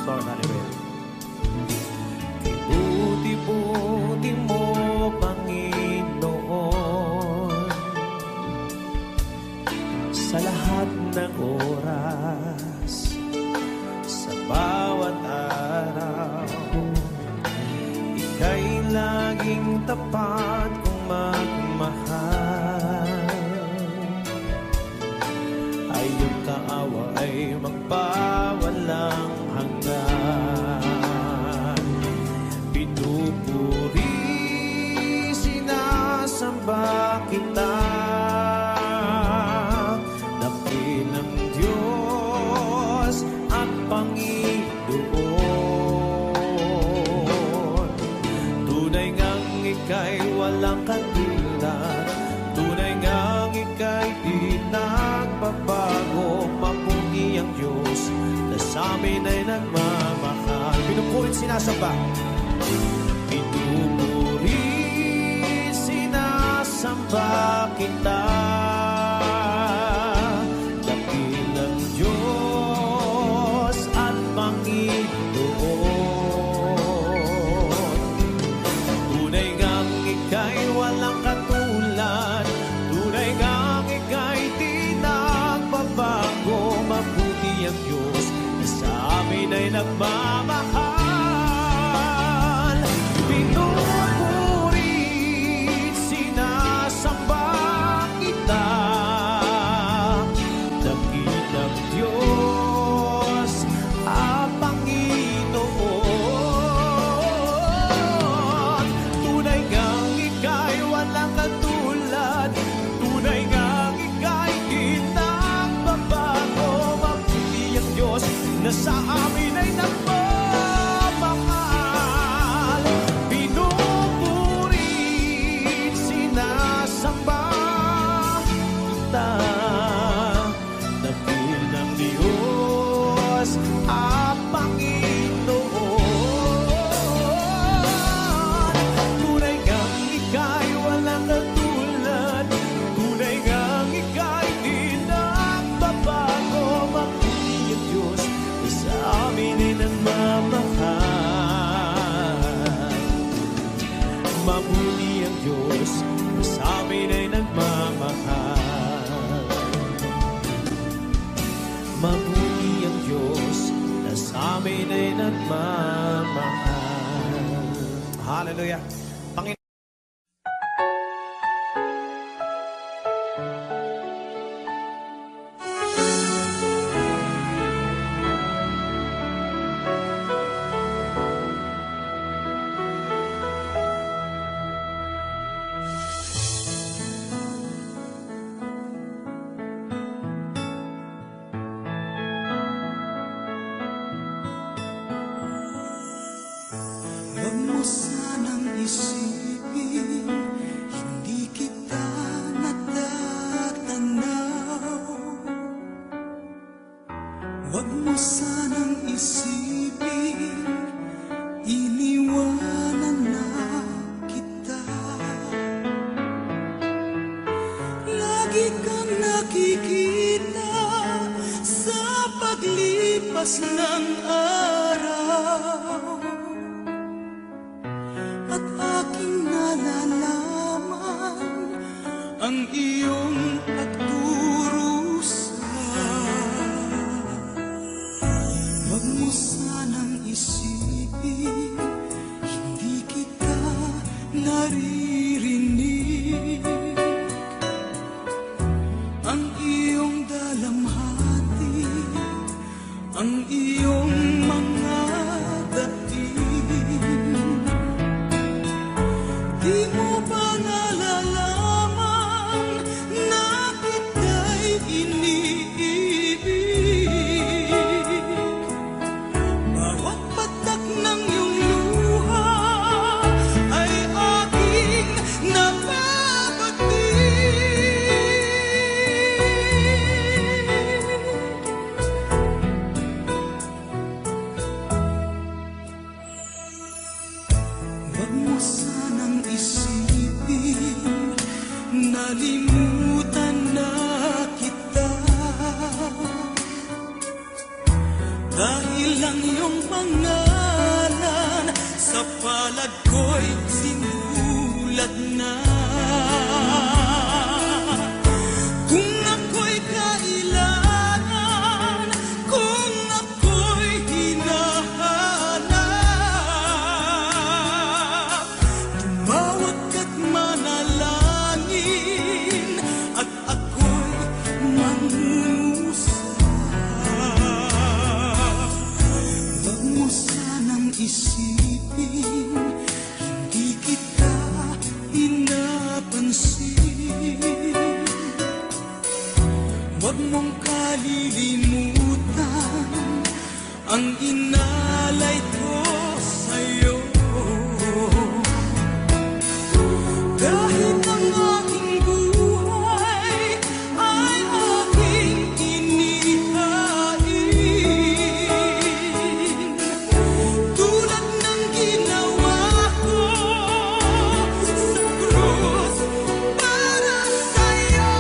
Lord, hallelujah. Buti-buti mo, Panginoon, sa lahat ng oras, sa bawat araw. Ika'y laging tapat kung magmahal. Ay iyong kaawa ay magpawalang hanggan. Pinupuri, sinasamba kita, dakilang Diyos at Panginoon. Tunay ngang ika'y walang katulad, tunay ngang ika'y di nagbabago. Mabuti ang Diyos na sa amin ay nagmamahal. Pinupurit, sinasamba. Pinupuri, sinasamba kita, dakilang Diyos at Panginoon. Tunay ngang ika'y walang katulad, tunay ngang ika'y di nagbabago. Mabuti ang Diyos na sa amin ay nagmamahal. Pinupuri, sinasamba kita, dakilang Diyos at Panginoon. Tunay ngang ika'y walang katulad, tunay ngang ika'y di nagbabago. Mabuti ang Diyos na sa amin ay nagmamahal. Pinupuri, sinasamba kita, dakilang Diyos at Panginoon. Tunay ngang ika'y walang katulad, tunay ngang ika'y di nagbabago. Mabuti ang Diyos na sa amin ay nagmamahal. Mabuti ang Diyos na sa amin ay nagmamahal. Mabuti ang Diyos na sa amin ay nagmamahal. Hallelujah. Panginoon, Huwag mo sanang isipin, hindi kita natatanaw. Huwag mo sanang isipin, iniwanan na kita. Lagi kang nakikita sa paglipas ng araw, at aking nalalaman ang iyong pagdurusa. Huwag mo sanang isipin, hindi kita naririnig. Ang iyong dalamhati, ang iyong mga dating, di mo ba nalalaman na kita'y iniibig? Bawat patak ng iyong luha ay aking nababating. Dahil ang iyong pangalan sa palad ko'y sinulat na. Kung ako'y kailangan, kung ako'y hinahanap, tumawag ka't manalangin at ako'y mangungusap. Huwag mo sanang isipin, hindi kita pinapansin. Huwag mong kalilimutan ang inalay ko sa'yo. Kahit ang aking buhay ay aking inihain, tulad ng ginawa ko sa krus para sa'yo.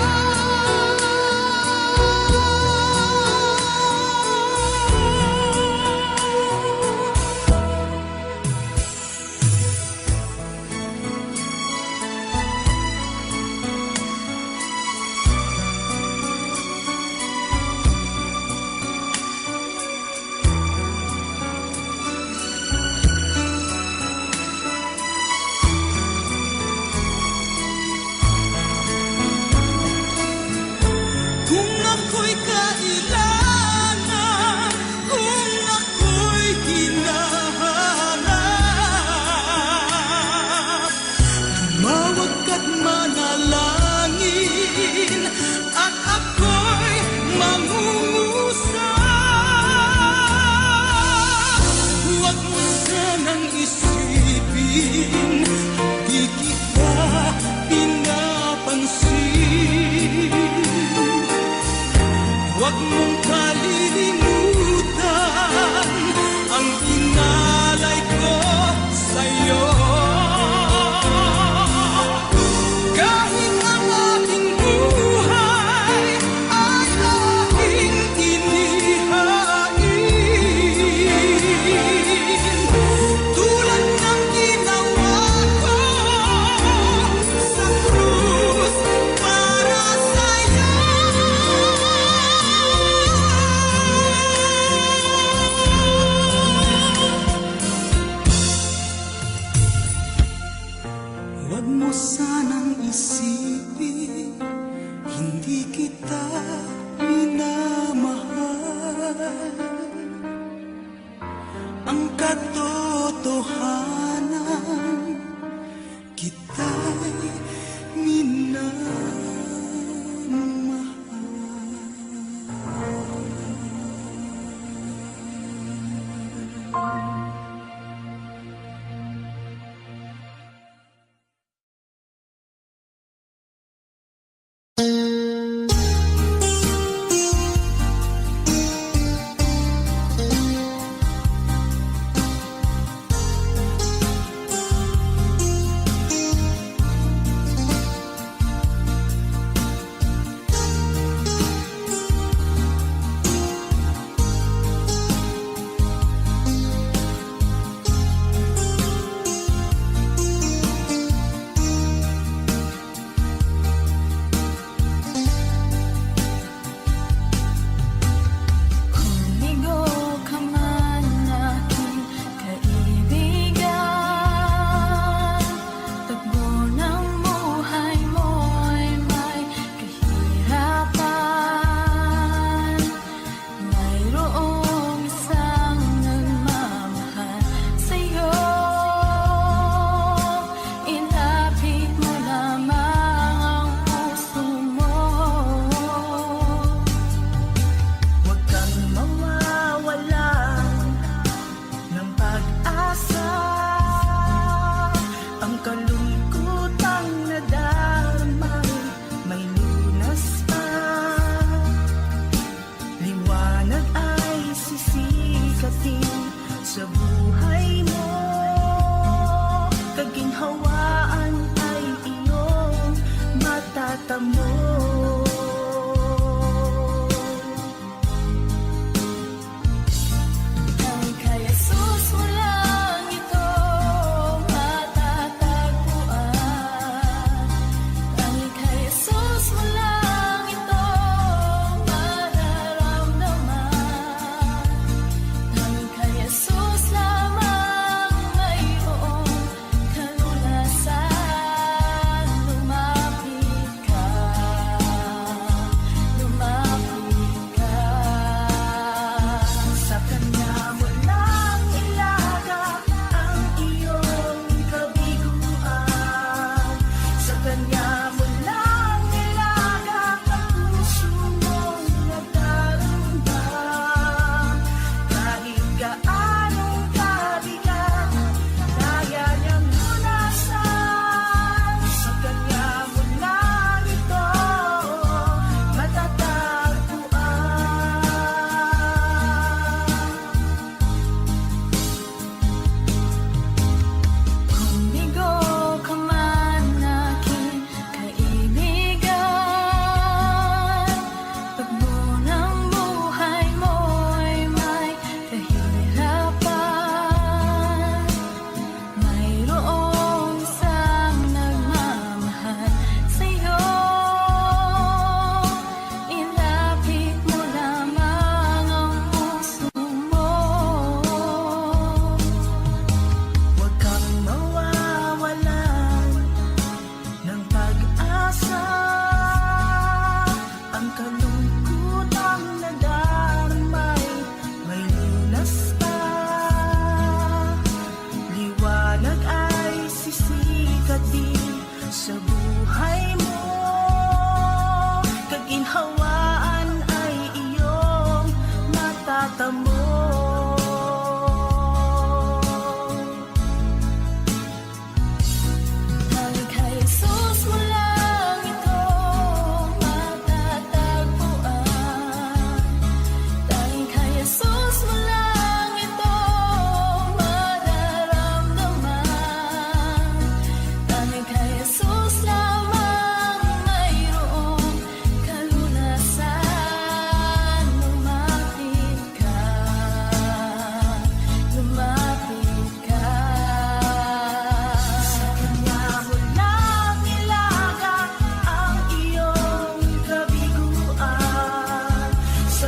Kung ako'y kailangan, kung ako'y hinahanap, tumawag ka't manalangin at ako'y mangungusap. Huwag mo sanang isipin, di kita pinapansin. Huwag mong kalilimutan ang inalay ko sa'yo. Kahit ang aking buhay ay aking inihain, tulad ng ginawa ko sa krus para sa'yo.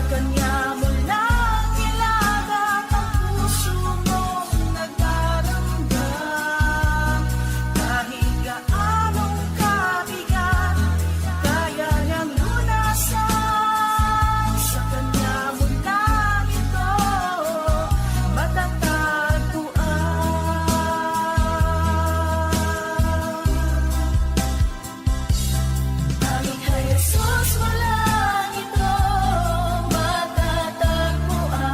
kanya mo lang ilagak ang puso mong nagdaramdam. Kahit gaanong kabigat, kaya niyang lunasan. Sa kanya mo lang ito matatagpuan. Tanging kay Jesus mo lang ito matatagpuan.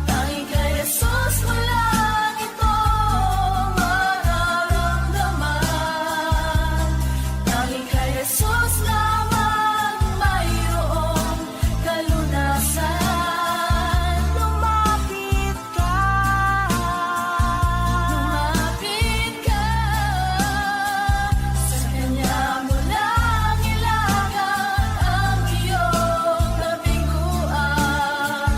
Tanging kay Jesus mo lang ito mararamdaman. Tanging kay Jesus lamang mayroong kalunasan. Lumapit ka, sa kanya mo lang ilagak ang iyong kabiguan.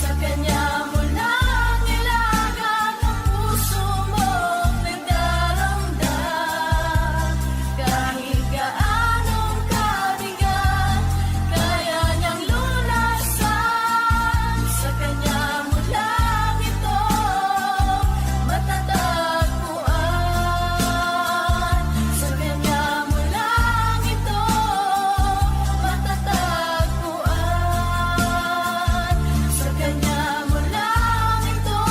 Sa kanya mo lang ilagak ang puso mong nagdaramdam. Kahit gaanong kabigat, kaya niyang lunasan. Sa kanya mo lang ito matatagpuan. Sa kanya mo lang ito matatagpuan. Sa kanya mo lang ito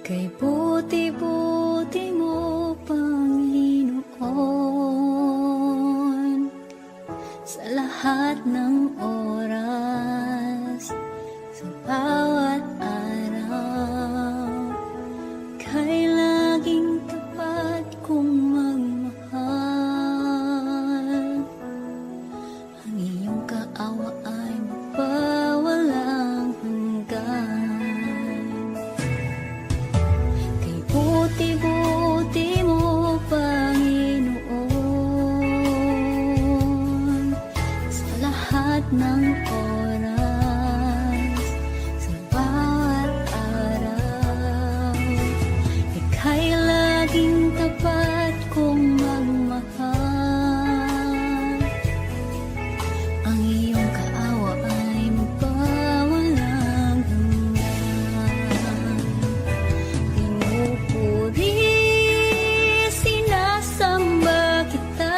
kay buti-buti mo, Panginoon, sa lahat ng oras, sa bawat araw, kay laging tapat kong magmahal. Ang iyong kaawa ay magpawalang hanggan. Kay buti-buti mo, Panginoon, sa lahat ng oras, sa bawat araw, ika'y laging tapat kong magmahal. Ang iyong kaawa ay magpawalang hanggan. Pinupuri, sinasamba kita,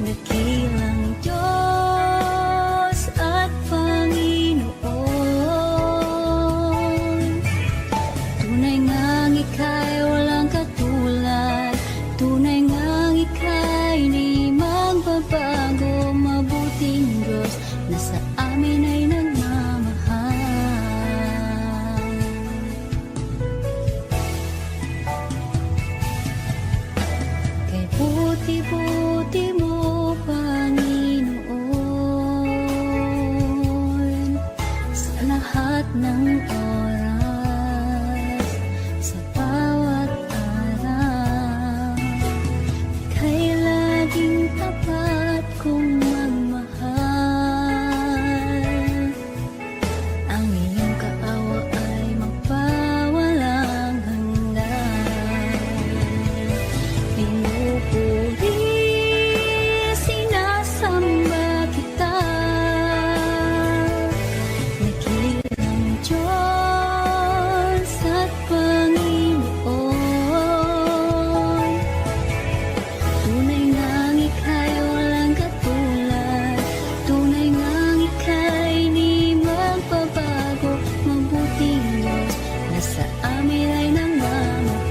dakilang Diyos at Panginoon. Tunay ngang ika'y walang katulad, tunay ngang ika'y di magbabago, mabuting Diyos na sa amin ay nagmamahal. Kay buti-buti mo, Panginoon, sa lahat ng oras, sa bawat araw, kay laging tapat kong magmahal. Ang iyong kaawa ay magpawalang hanggan. Pinupuri, sinasamba kita, dakilang Diyos at Panginoon. Tunay ngang ika'y walang katulad, tunay ngang ika'y di magbabago, mabuting Diyos na sa amin ay nagmamahal.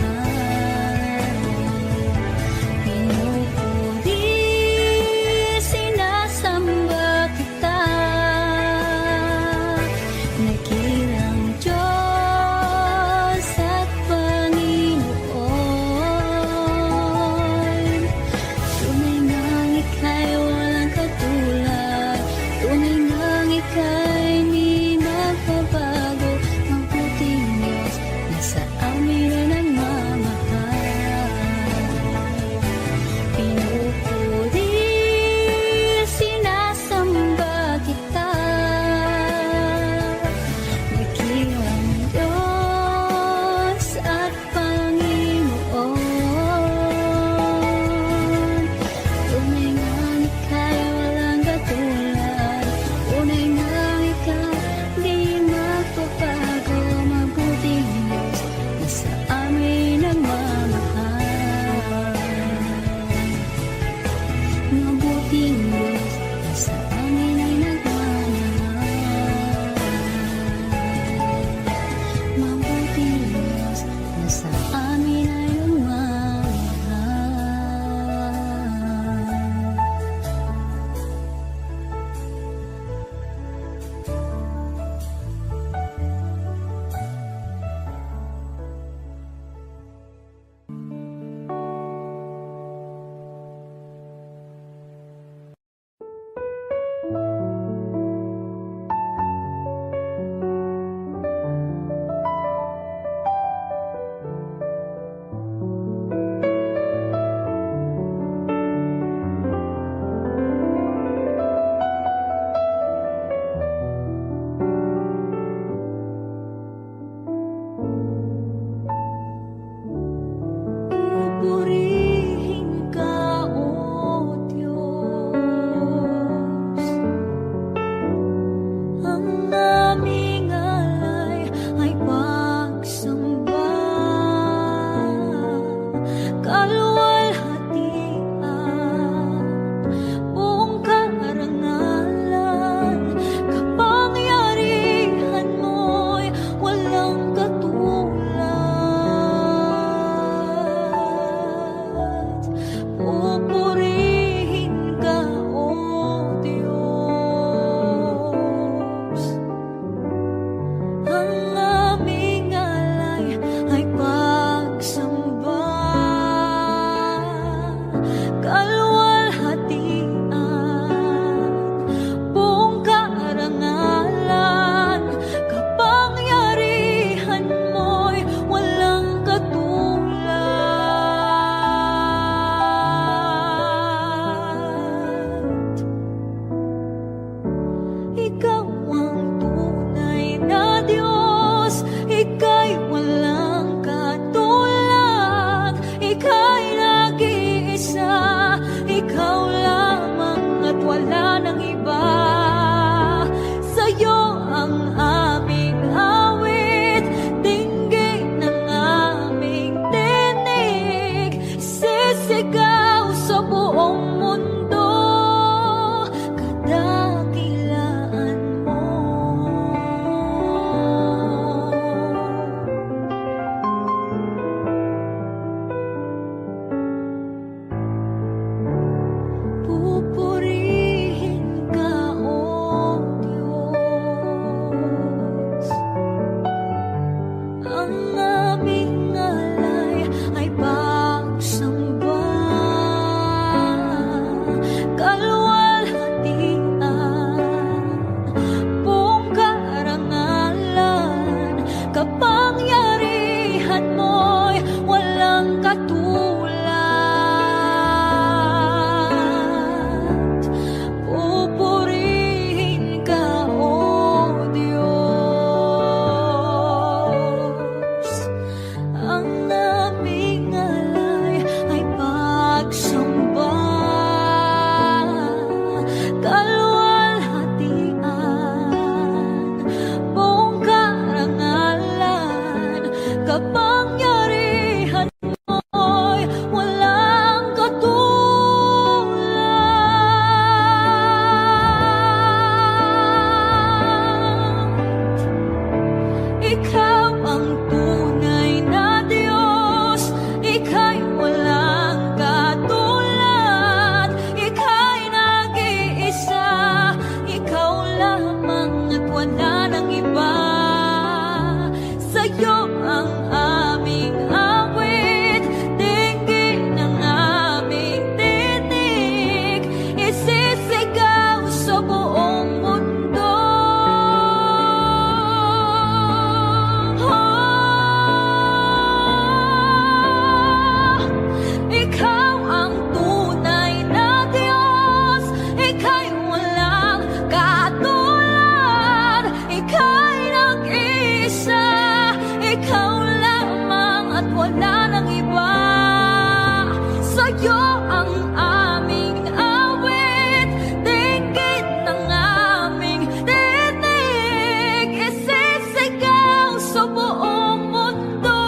sa'yo ang aming awit, dinggin ng aming tinig, isisigaw sa buong mundo.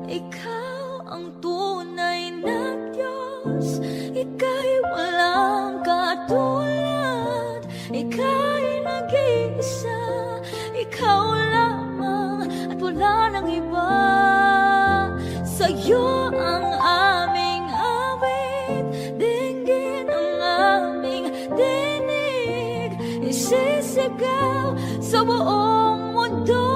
Ikaw ang tunay na Diyos, ika'y walang katulad, ika'y nag-iisa, ikaw lamang at wala nang iba. Sa'yo ang aming awit, dinggin ang aming tinig, isisigaw sa buong mundo.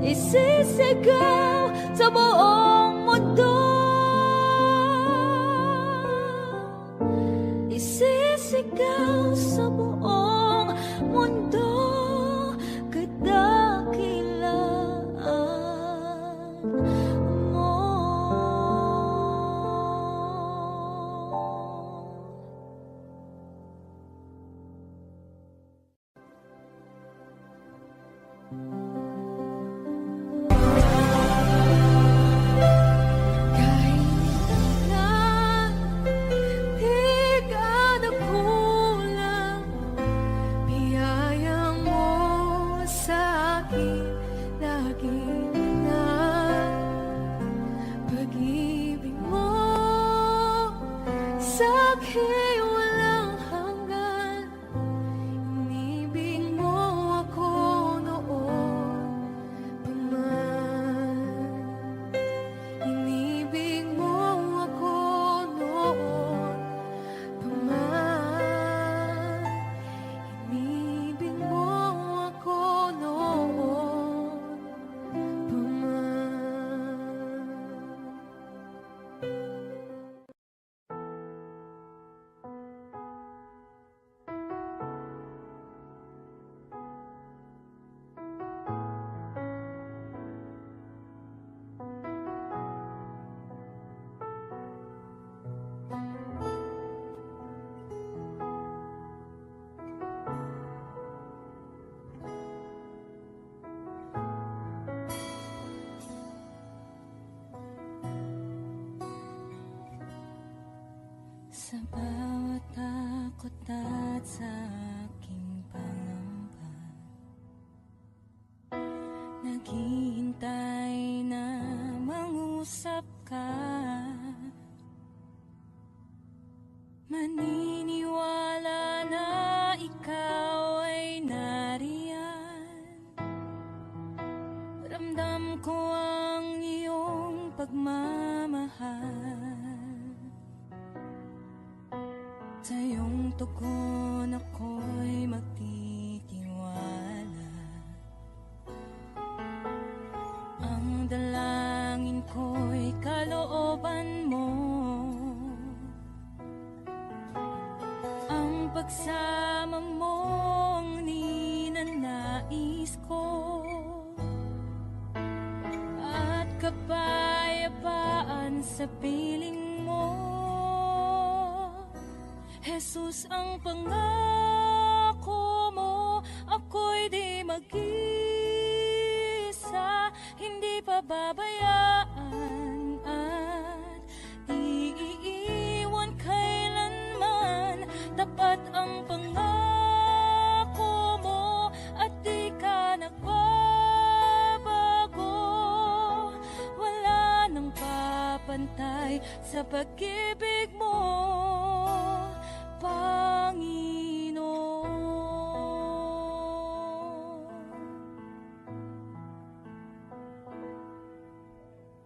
Isisigaw sa buong mundo. Isisigaw sa buong mundo, kadakilaan mo. Kahit na di ka nagkulang, biyaya mo sa akin lagi na. Pag-ibig mo sa akin walang hanggan, inibig mo ako noon pa man. Inibig mo ako noon pa man. Inibig mo ako noon pa man. Sa bawat takot at sa aking pangamba, naghihintay na mangusap ka. Maniniwala na ikaw ay nariyan. Ramdam ko ang iyong pagmamahal. Sa iyong tugon ako'y magtitiwala. Ang dalangin ko'y kalooban mo. Ang pagsama mo ang ninanais ko. At kapayapaan sa piling mo. Jesus, ang pangako mo, ako'y di mag-isa, hindi pababayaan at di iiwan kailanman. Tapat ang pangako mo at di ka nagbabago. Wala nang papantay sa pag-ibig mo, Panginoon.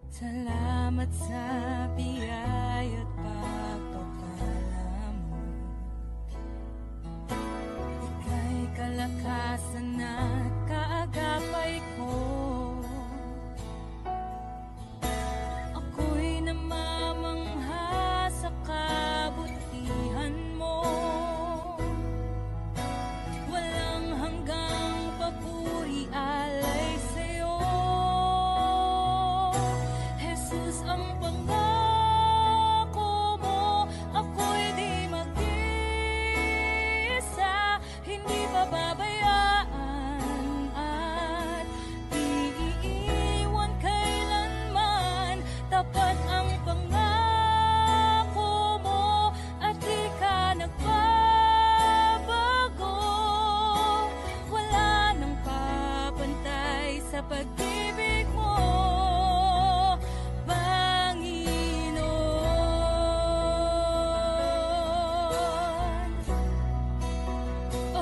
Salamat sa biyaya at pagpapala mo. Ika'y kalakasan at kaagapay ko. Ako'y namamangha sa kabutihan mo. Walang hanggang papuri alay sa'yo. Jesus, ang pangako sa pag-ibig mo, Panginoon. O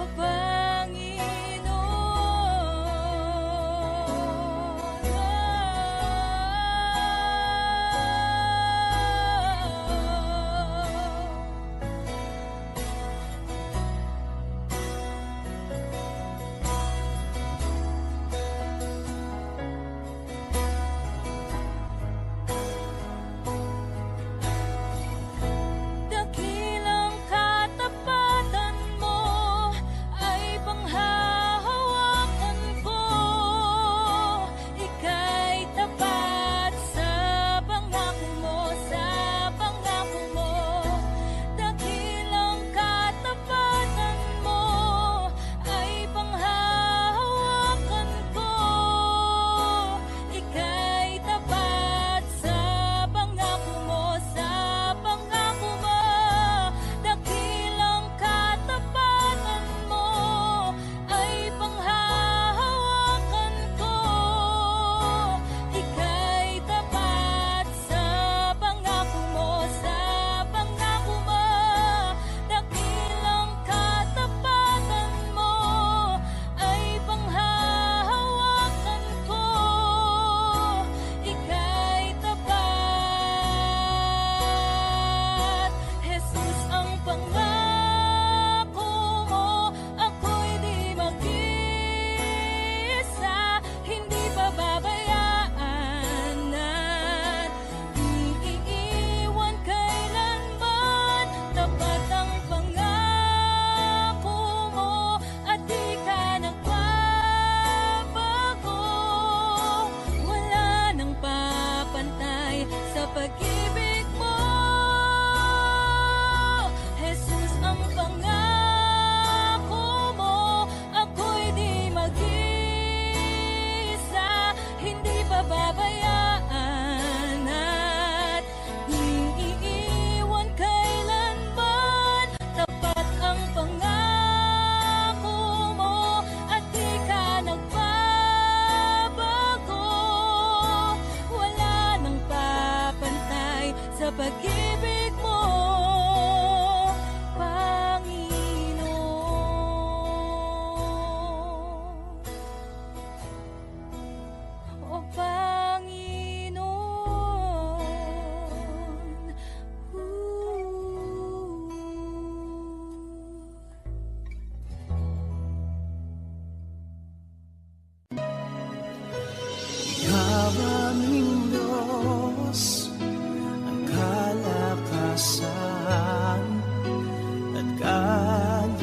dakilang katapatan mo ay panghahawakan ko. Ika'y tapat sa pangako mo, sa pangako mo. Dakilang katapatan mo ay panghahawakan ko. Ika'y tapat sa pangako mo, sa pangako mo. Dakilang katapatan mo ay panghahawakan ko. Ika'y tapat sa pangako mo, sa pangako mo. Dakilang katapatan mo ay panghahawakan ko. Ika'y tapat. Jesus, ang pangako mo, ako'y di mag-isa, hindi pababayaan at di iiwan kailanman. Tapat ang pangako mo at di ka nagbabago. Wala nang papantay sa pag-ibig mo. Jesus, ang pangako mo, ako'y di mag-isa, hindi pababayaan at di iiwan kailanman. Tapat ang pangako mo at di ka nagbabago. Wala nang papantay sa pag-ibig mo, Panginoon. O Panginoon. Ikaw aming Diyos, ang kalakasan at kaligayahan.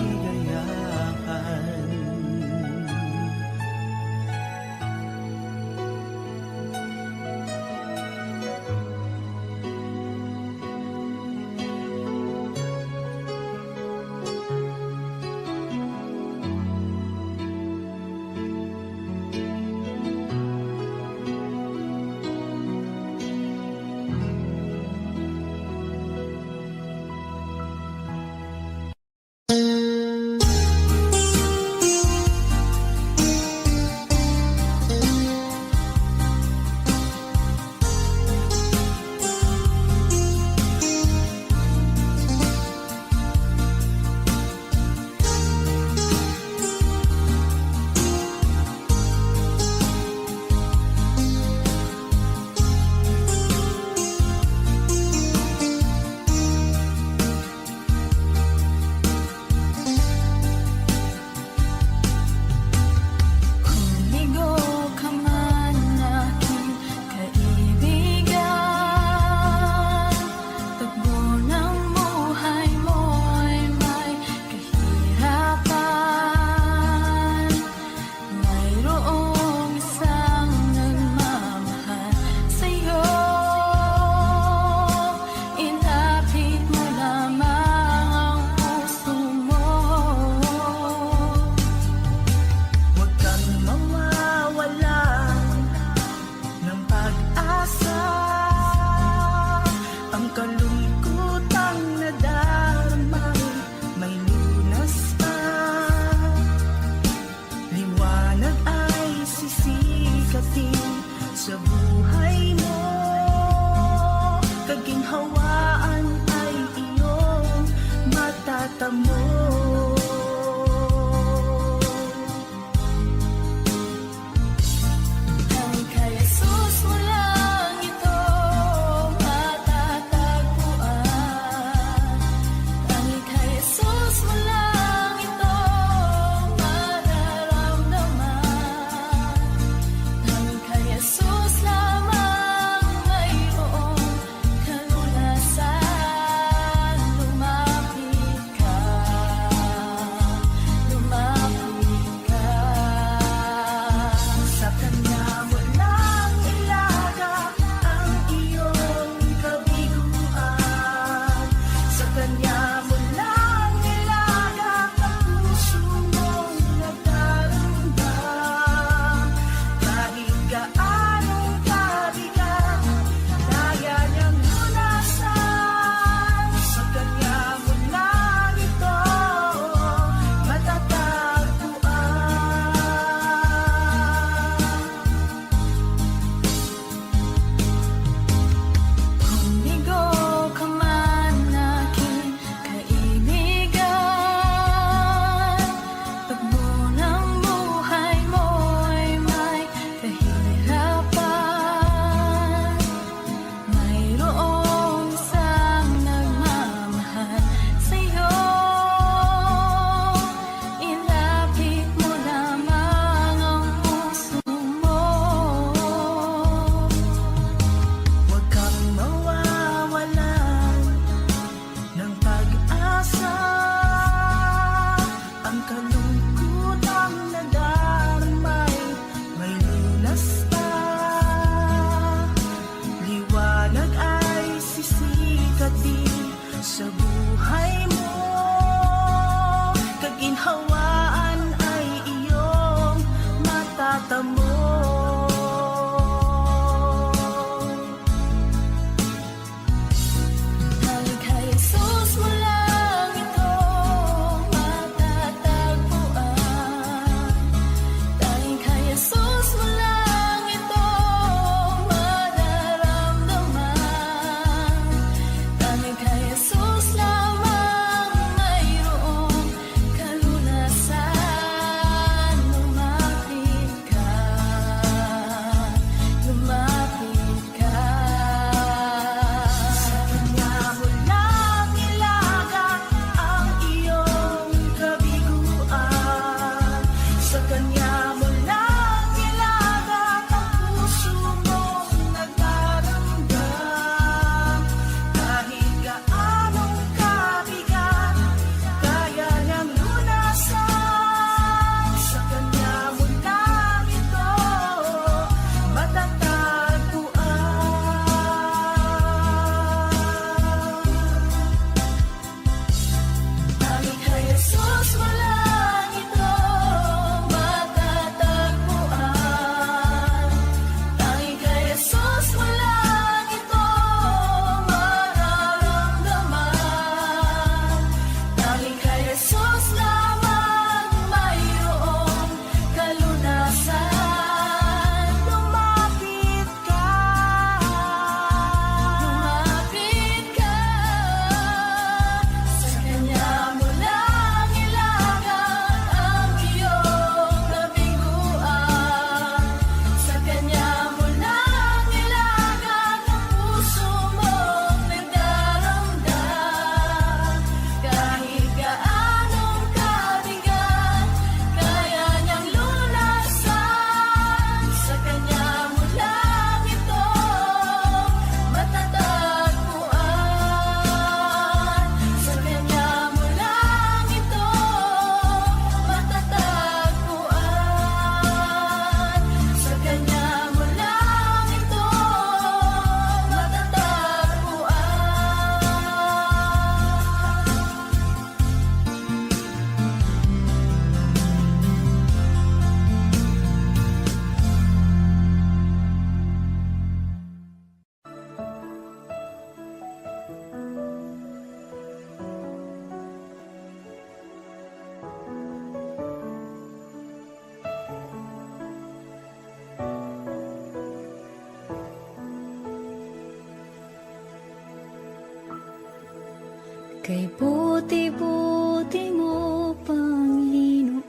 Kay buti-buti mo, Panginoon,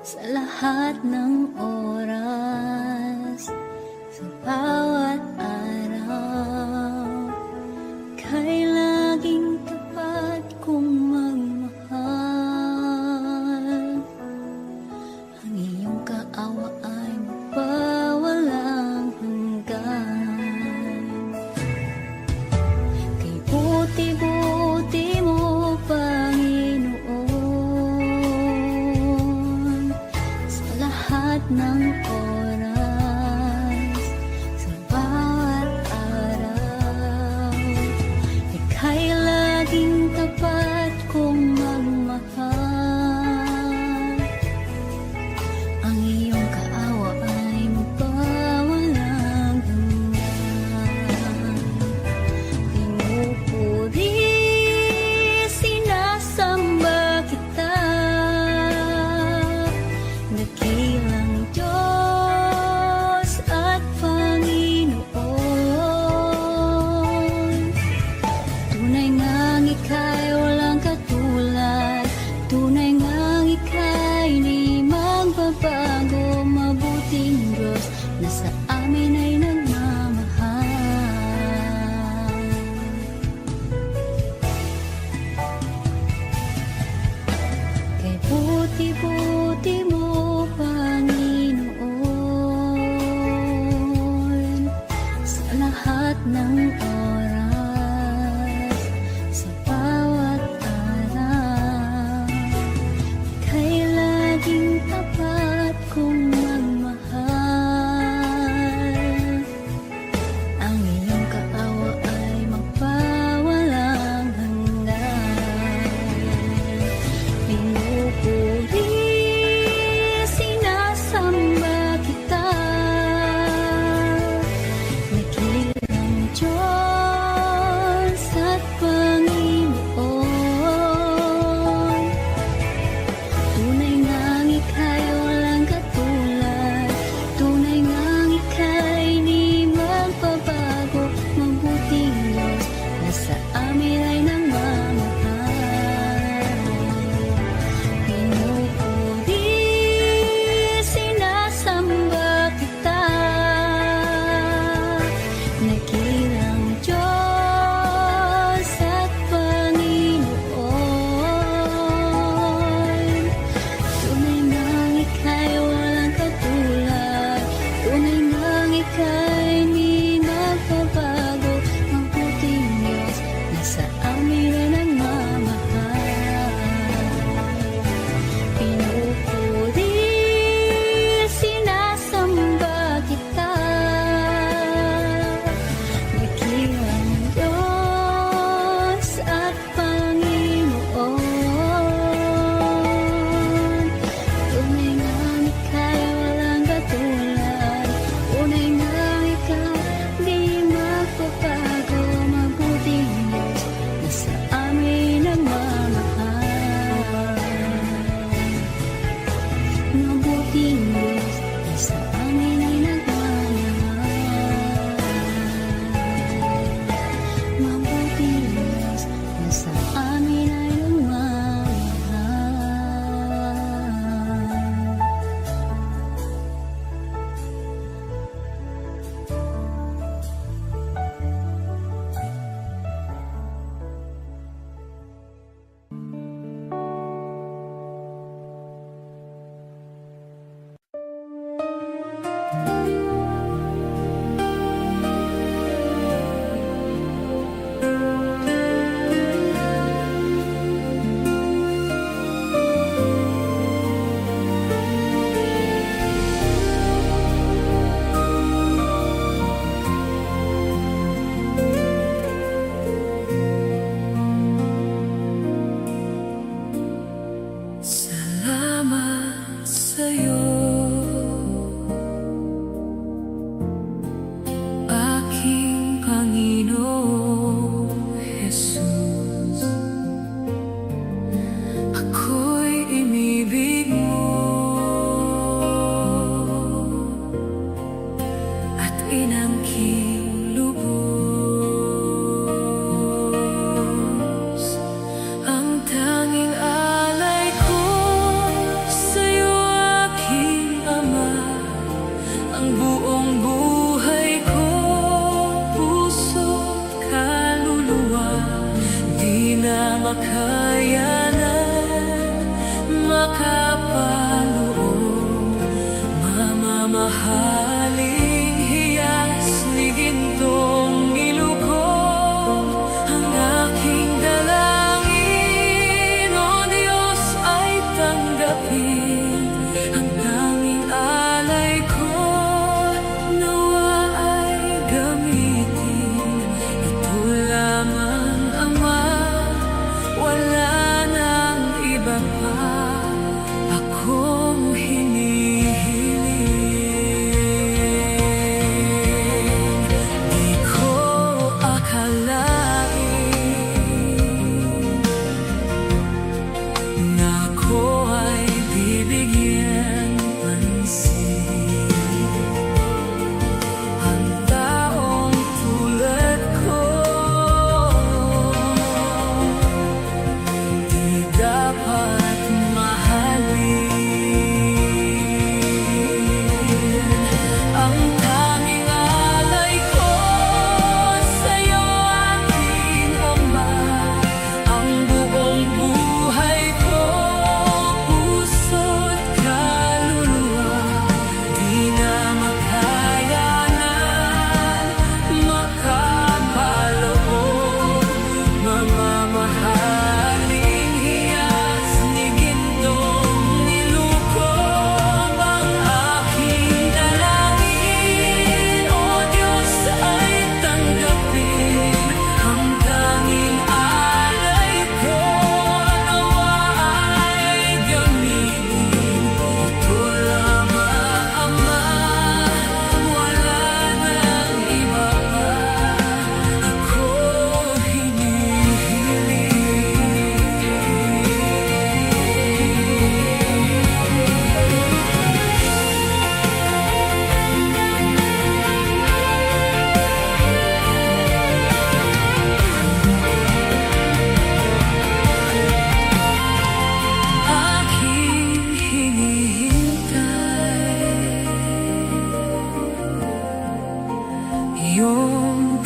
sa lahat ng oras, sa bawat araw, kay laging tapat kong magmahal. Ang iyong kaawa ay magpawalang hanggan. Kay buti-buti mo, Panginoon, sa lahat ng oras, sa bawat araw, ika'y laging tapat kong magmahal. Ang iyong kaawa ay magpawalang hanggan. Pinupuri, sinasamba kita, dakilang Diyos at Panginoon. Tunay ngang ika'y walang katulad, tunay ngang ika'y di magbabago, mabuting Diyos na sa amin ay nagmamahal. Kay buti-buti mo, Panginoon, sa lahat ng oras, sa bawat araw, kay laging tapat kong magmahal. Ang iyong kaawa ay magpawalang hanggan. Pinupuri, sinasamba kita, dakilang Diyos at Panginoon. Tunay ngang ika'y walang katulad,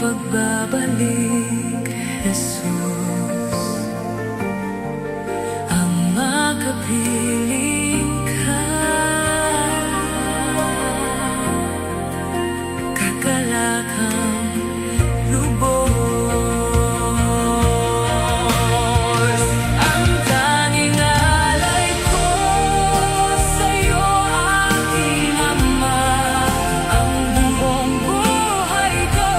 pagbabalik, Jesus, ang makapiling ka. Kakalakang lubos, ang tanging alay ko sa'yo, aking Ama. Ang buong buhay ko,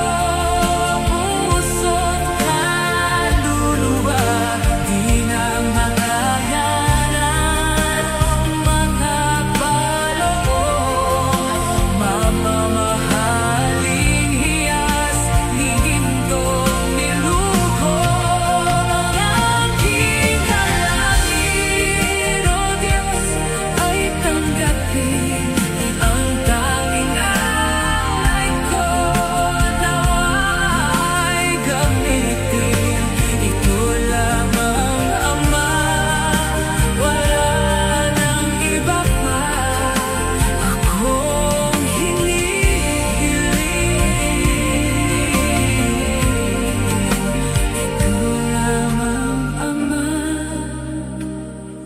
puso't kaluluwa, di na makakayanan makapaloob. Mamamahaling hiyas, lihim tong niluhod ang aking kalangin. O Diyos, ay tanggapin ang tanging alay ko, nawa'y gamitin. Ito lamang, Ama, wala nang iba pa akong hinihiling. Ito lamang, Ama,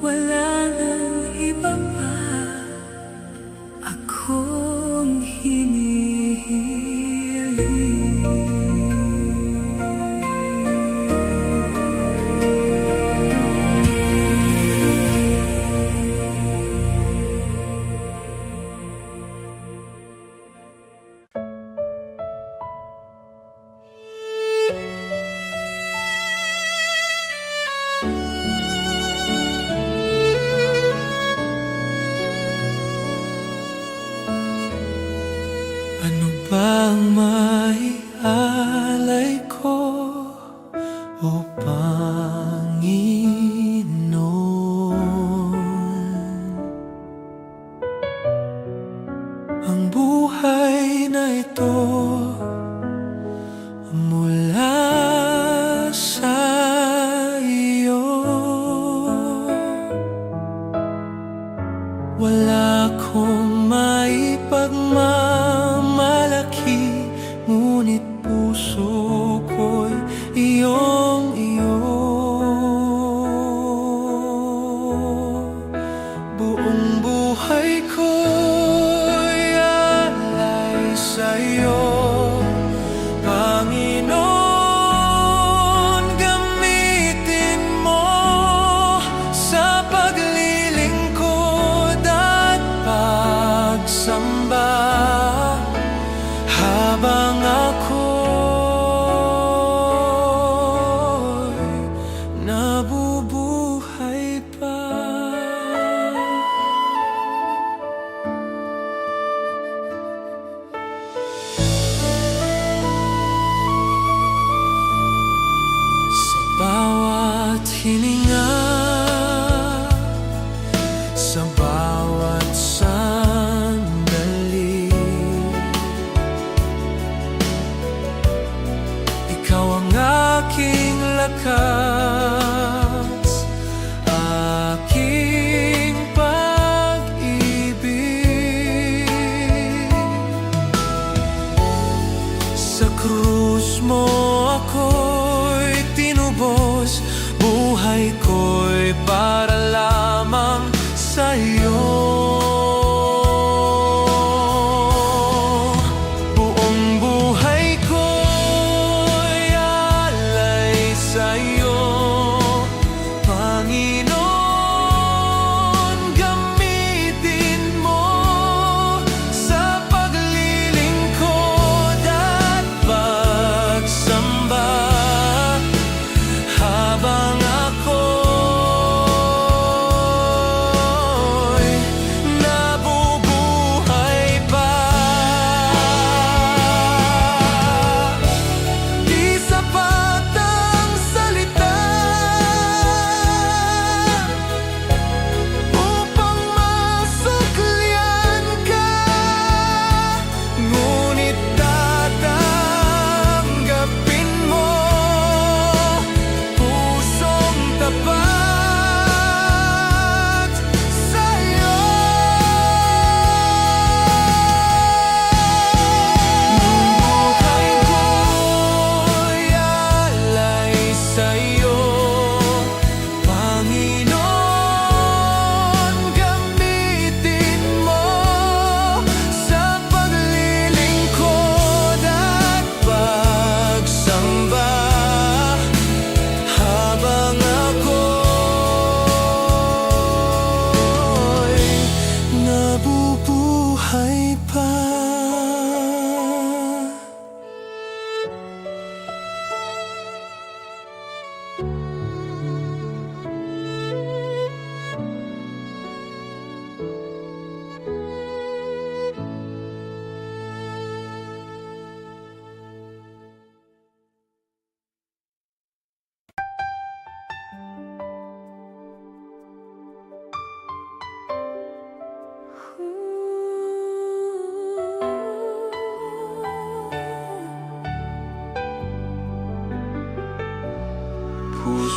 wala nang iba pa akong Ano bang maialay ko, O Panginoon? Ang buhay na ito mula sa iyo. Wala akong maipagmamalaki, ngunit puso ko'y iyong-iyo. Buong buhay ko'y alay sa'yo.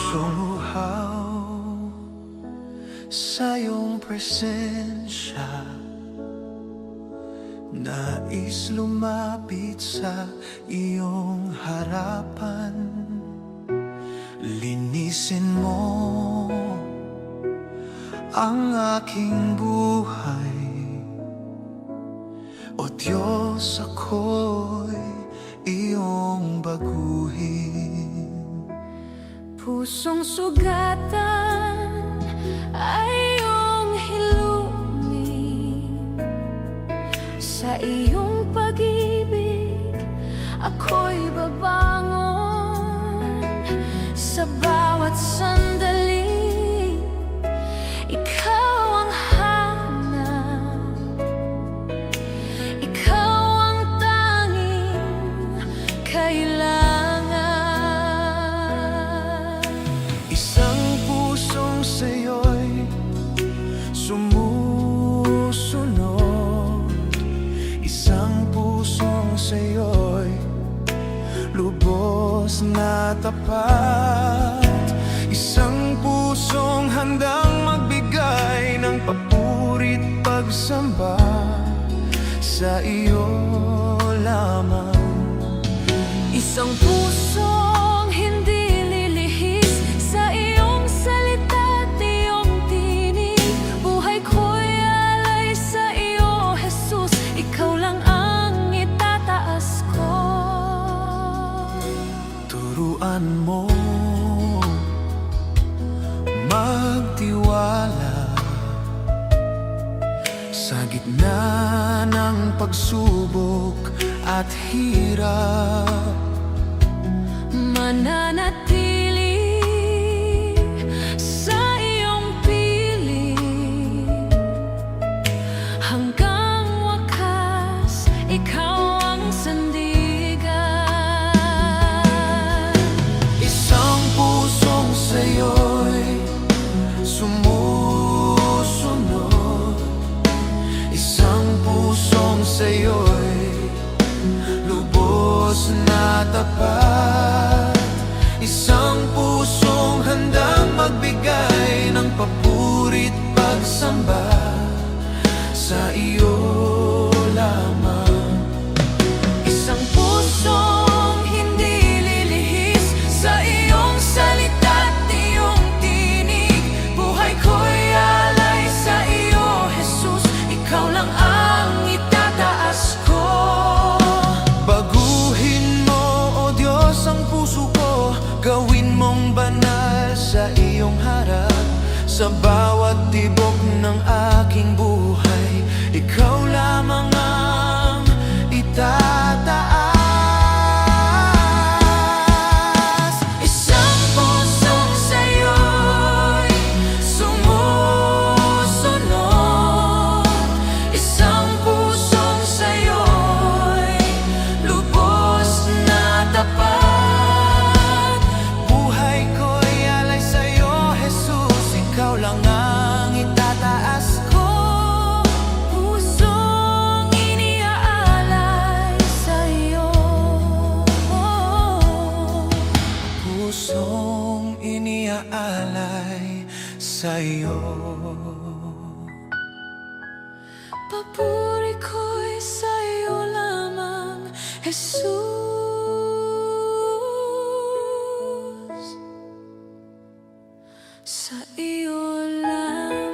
pusong uhaw sa iyong presensya, nais lumapit sa iyong harapan. Linisin mo ang aking buhay, O Diyos, ako'y iyong baguhin. Pusong sugatan ay iyong hilumin. Sa iyong pag-ibig ako'y babangon. Sa bawat sandali ikaw ang hanap, ikaw ang tanging kailangan. Isang pusong sa'yo'y sumusunod, isang pusong sa'yo'y lubos na tapat, isang pusong handang magbigay ng papurit pagsamba sa iyo lamang. Isang pusong hindi lilihis sa iyong salita at iyong tinig. Buhay ko'y alay sa iyo, Jesus. Ikaw lang ang itataas ko. Turuan mo magtiwala sa gitna ng pagsubok at hirap. Mananatili sa iyong piling hanggang wakas, ikaw ang sandigan. Isang pusong sa'yo'y sumusunod, isang pusong sa'yo'y lubos na tapat, isang pusong handang magbigay ng papurit pagsamba sa iyo lamang. Isang pusong hindi lilihis sa iyong salita at iyong tinig. Buhay ko'y alay sa iyo, Jesus. Ikaw lang ang itataas ko. Baguhin mo, O Diyos, ang puso ko, gawin mong banal sa iyong harap. Sa bawat tibok ng aking buhay, ikaw lamang ang itataas. Isang pusong sa'yo'y sumusunod, isang pusong sa'yo'y lubos na tapat. Buhay ko'y alay sa'yo, Jesus. Ikaw lang ang itataas ko. Pusong iniaalay sa'yo, Pusong iniaalay sa'yo. papuri ko'y sa'yo lamang, Jesus. Sa iyo lamang.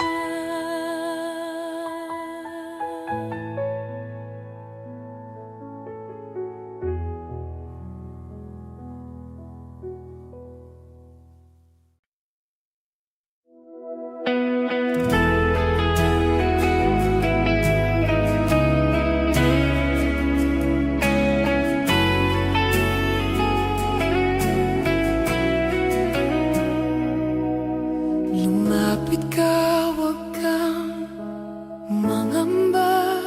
Lumapit ka, huwag kang mangamba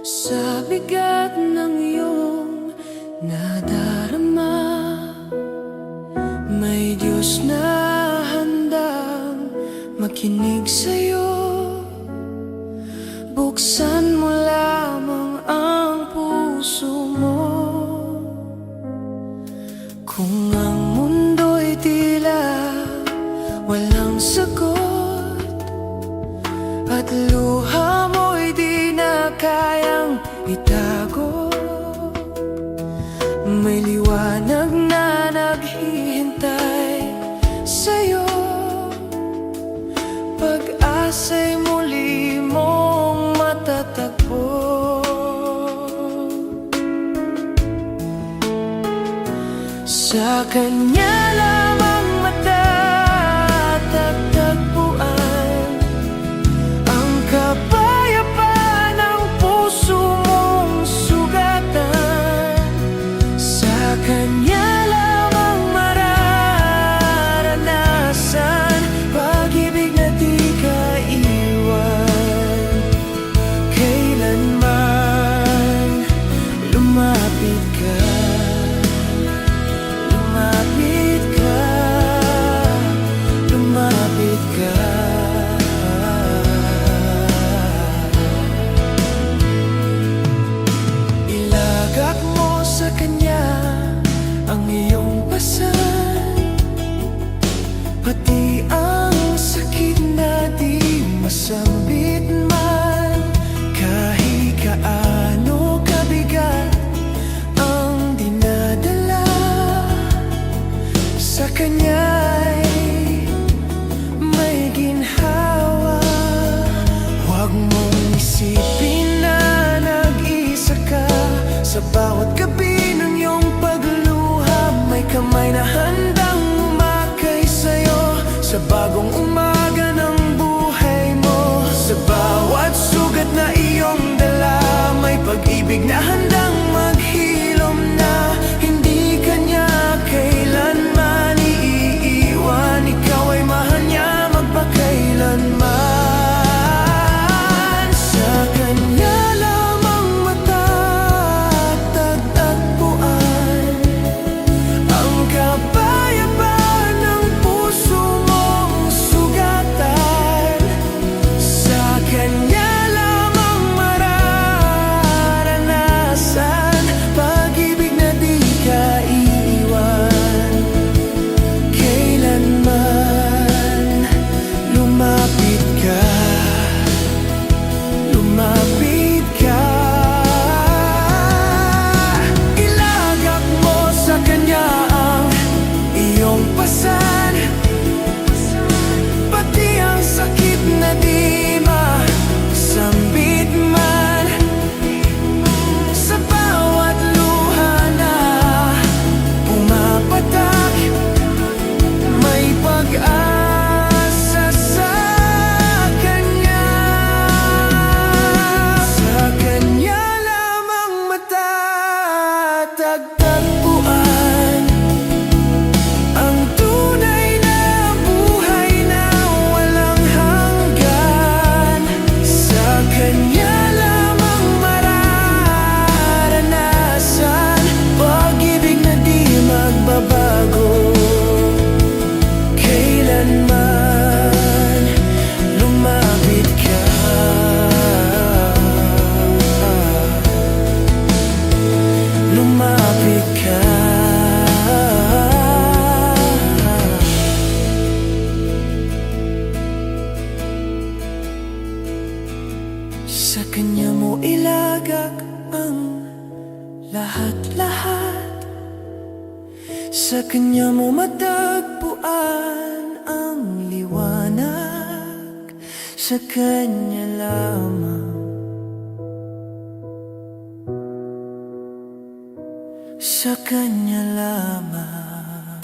sa bigat ng iyong nadarama. May Diyos na handang makinig sa'yo. Buksan mo lamang ang puso mo. Kung ang mundo'y kayang itago. May liwanag na naghihintay sa'yo. Pag-asa'y muli mong matatagpo. Sa Kanya lamang matatagpuan ang kapayapaan ng puso mong sugatan. Sa Kanya lamang mararanasan pag-ibig na di kaiwan kailanman. Lumapit ka, lumapit ka, lumapit ka. Ilagak mo sa Kanya ang iyong pasan, pati ang sakit na di masambit man. Kahit kaano kabigat ang dinadala, sa Kanya'y may ginhawa. Huwag mong isipin na nag-isa ka. Sa bawat gabi ng iyong pagluha, may kamay na handang umakay sa'yo. Sa bagong umaga ng buhay mo, sa bawat sugat na iyong dala, may pag-ibig na handang maghilom na hindi ka niya kailanman iiwan. Ikaw ay mahal niya magpakailanman. Sa Kanya lamang matatagpuan ang kapayapaan ng puso mong sugatan. Sa Kanya lamang mararanasan pag-ibig na di kaiiwan kailanman. Lumapit ka, lumapit ka. Ilagak mo sa Kanya ang iyong pasan, pati ang sakit na di masambit man. Sa bawat luha na pumapatak, may pag-asa sa Kanya. Sa Kanya lamang matatagpuan ang tunay na buhay na walang hanggan. Sa Kanya lamang mararanasan pag-ibig na di magbabago kailanman. Lumapit ka, lumapit ka. Sa Kanya mo ilagak ang lahat-lahat. Sa Kanya mo matagpuan ang liwanag. Sa Kanya lamang, sa Kanya lamang.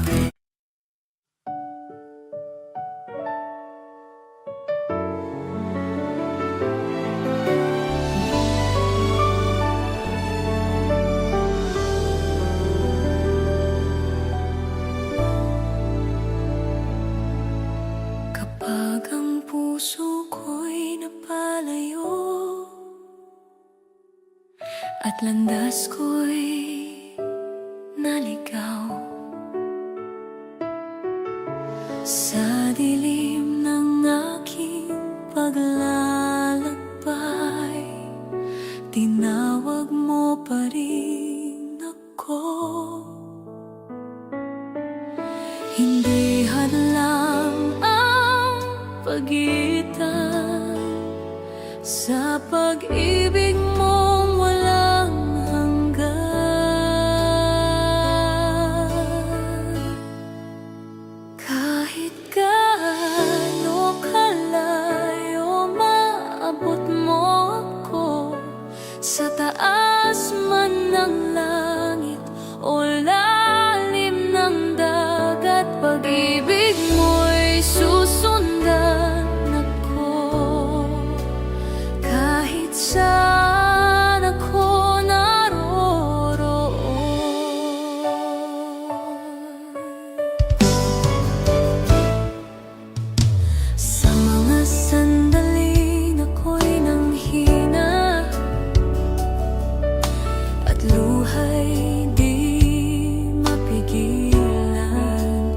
Kapag ang puso ko'y napalayo at landas ko'y naligaw, sa dilim ng aking paglalakbay, tinawag mo pa rin ako. Hindi hadlang ang pagitan Sa pag-ibig mong walang hanggan. Kahit gaano kalayo maabot mo ako, sa taas man ng langit o lalim ng dagat, pag-ibig mo'y susundan ako. Kahit saan ako naroroon. Sa mga sandaling ako'y nanghina at luha'y di mapigilan,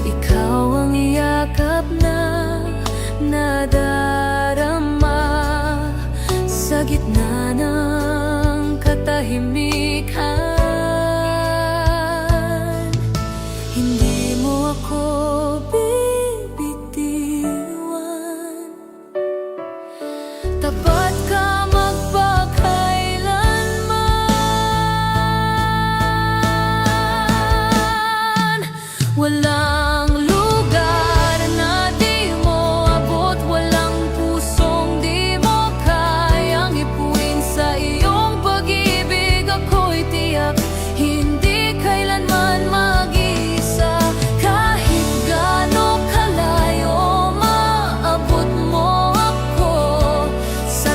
ikaw ang yakap na nadarama sa gitna ng katahimikan. Hindi mo ako bibitiwan, tapat ka magpakailanman. Walang lugar na di mo abot, walang pusong di mo kayang ipuin. Sa iyong pag-ibig ako'y tiyak, hindi kailanman mag-isa. Kahit gaano kalayo maabot mo ako, sa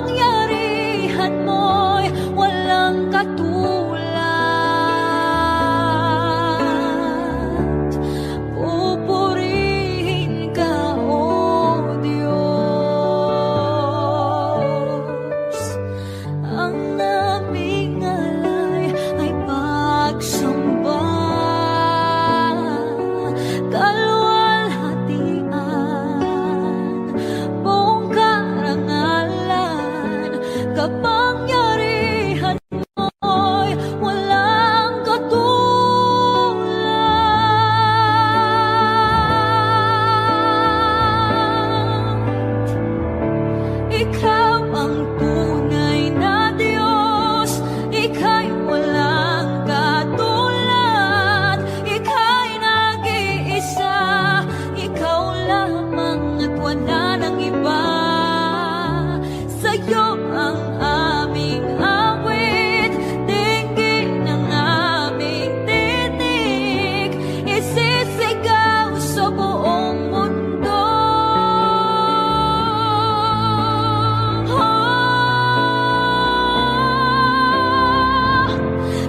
kapangyarihan mo'y walang katulad. Pupurihin ka, O Diyos. Ang aming alay ay pagsamba, kalwalhatian, buong karangalan, kapangyarihan mo'y walang katulad. Ikaw ang tunay na Diyos, ika'y walang katulad, ika'y nag-iisa, ikaw lamang at wala nang iba. Sa'yo ang aming awit, dinggin ang aming tinig, isisigaw sa buong mundo.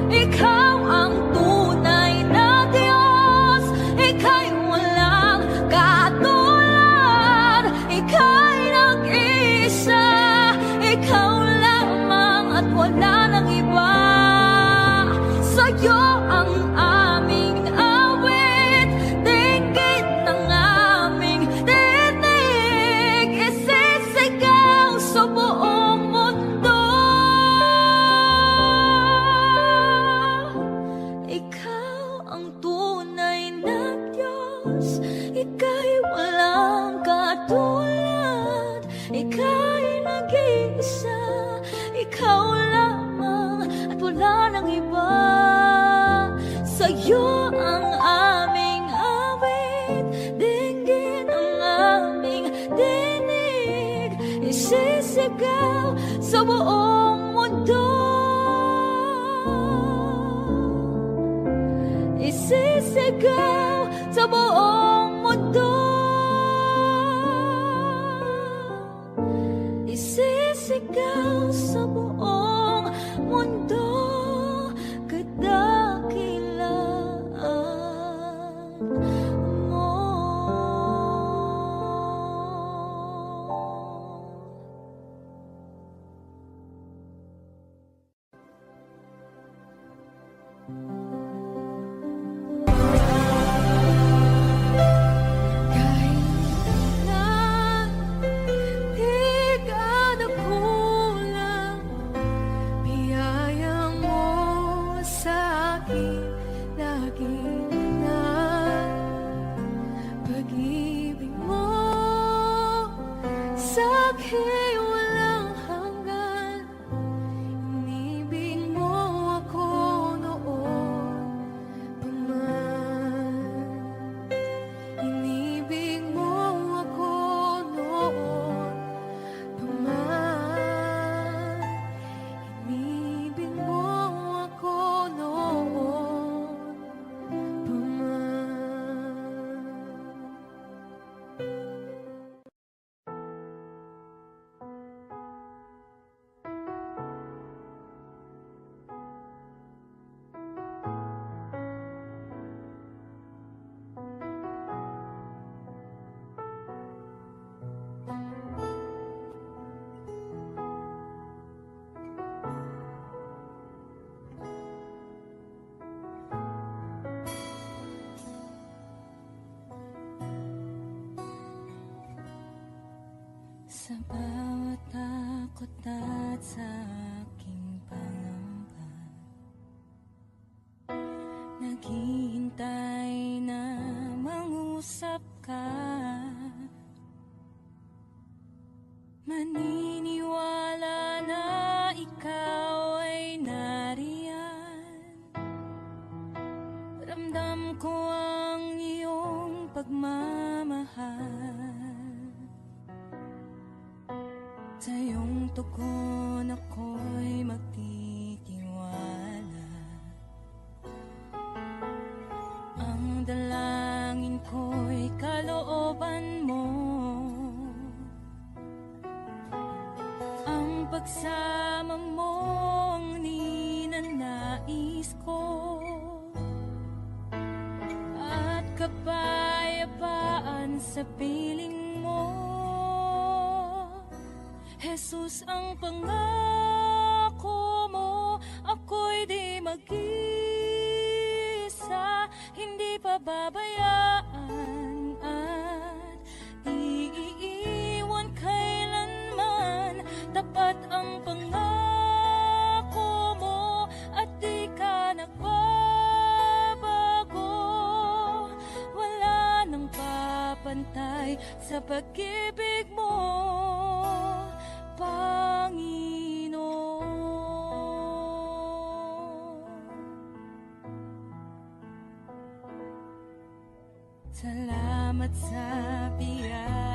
Ikaw ang tunay na Diyos, ika'y walang katulad, ika'y nag-iisa, ikaw lamang at wala nang iba. Sa'yo ang aming awit, dinggin ang aming tinig, isisigaw sa buong mundo. Ikaw ang tunay na Diyos, ika'y walang katulad, ika'y nag-iisa, ikaw lamang at wala nang iba. Sa'yo ang aming awit, dinggin ang aming tinig, isisigaw sa buong mundo. Isisigaw sa buong mundo. Isisigaw sa buong mundo. Kadakilaan mo. Sa bawat takot at sa aking pangamba, naghihintay na mangusap ka. Maniniwala na ikaw ay nariyan. Ramdam ko ang iyong pagmamahal. Sa iyong tugon ako'y magtitiwala. Ang dalangin ko'y kalooban mo. Ang pagsama mo ang ninanais ko, at kapayapaan sa piling mo. Jesus, ang pangako mo, ako'y di mag-isa, hindi pababayaan at iiwan kailanman. Tapat ang pangako mo at di ka nagbabago. Wala nang papantay sa pag-ibig mo, Panginoon. Salamat sa biyaya